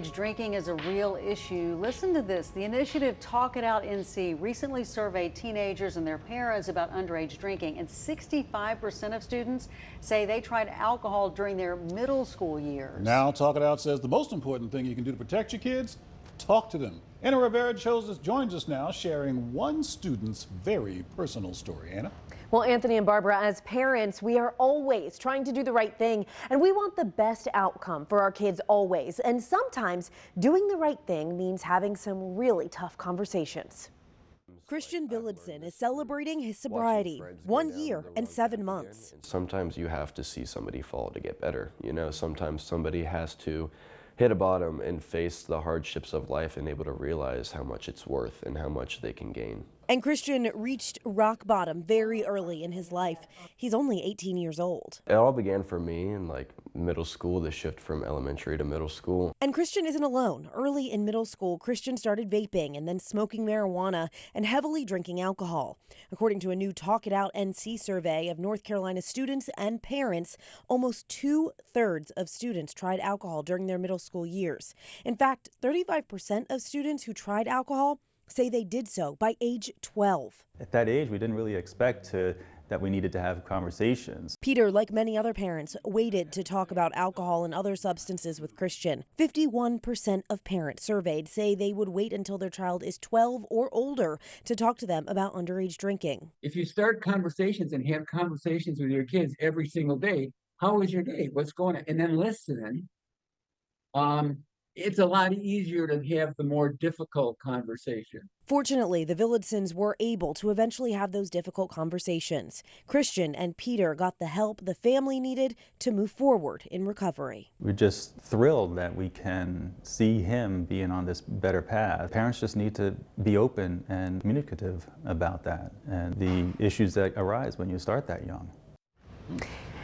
Drinking is a real issue. Listen to this. The initiative Talk It Out NC recently surveyed teenagers and their parents about underage drinking, and 65% of students say they tried alcohol during their middle school years. Now, Talk It Out says the most important thing you can do to protect your kids, talk to them. Anna Rivera joins us now, sharing one student's very personal story. Anna? Well, Anthony and Barbara, as parents, we are always trying to do the right thing, and we want the best outcome for our kids always. And sometimes doing the right thing means having some really tough conversations. Christian Villadsen is celebrating his sobriety, 1 year and 7 months. Sometimes you have to see somebody fall to get better. You know, sometimes somebody has to hit a bottom and face the hardships of life and able to realize how much it's worth and how much they can gain. And Christian reached rock bottom very early in his life. He's only 18 years old. It all began for me in middle school, the shift from elementary to middle school. And Christian isn't alone. Early in middle school, Christian started vaping and then smoking marijuana and heavily drinking alcohol. According to a new Talk It Out NC survey of North Carolina students and parents, almost 2/3 of students tried alcohol during their middle school years. In fact, 35% of students who tried alcohol say they did so by age 12. At that age, we didn't really expect that we needed to have conversations. Peter, like many other parents, waited to talk about alcohol and other substances with Christian. 51% of parents surveyed say they would wait until their child is 12 or older to talk to them about underage drinking. If you start conversations and have conversations with your kids every single day, how was your day? What's going on? And then listen, it's a lot easier to have the more difficult conversation. Fortunately, the Villadsens were able to eventually have those difficult conversations. Christian and Peter got the help the family needed to move forward in recovery. We're just thrilled that we can see him being on this better path. Parents just need to be open and communicative about that and the issues that arise when you start that young.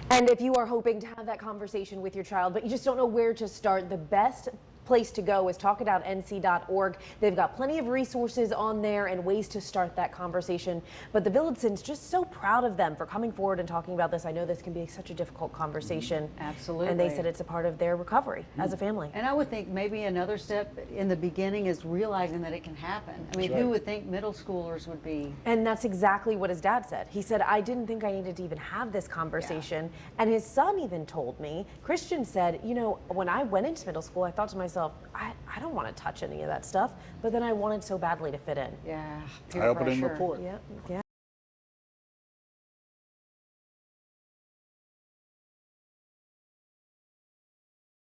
And if you are hoping to have that conversation with your child, but you just don't know where to start, the best place to go is talkitoutnc.org. They've got plenty of resources on there and ways to start that conversation. But the Villadsens, just so proud of them for coming forward and talking about this. I know this can be such a difficult conversation. Absolutely. And they said it's a part of their recovery as a family. And I would think maybe another step in the beginning is realizing that it can happen. I mean, who would think middle schoolers would be? And that's exactly what his dad said. He said, I didn't think I needed to even have this conversation. Yeah. And his son even told me, Christian said, you know, when I went into middle school, I thought to myself, I don't want to touch any of that stuff, but then I wanted so badly to fit in. Yeah. Eye-opening report. Yeah.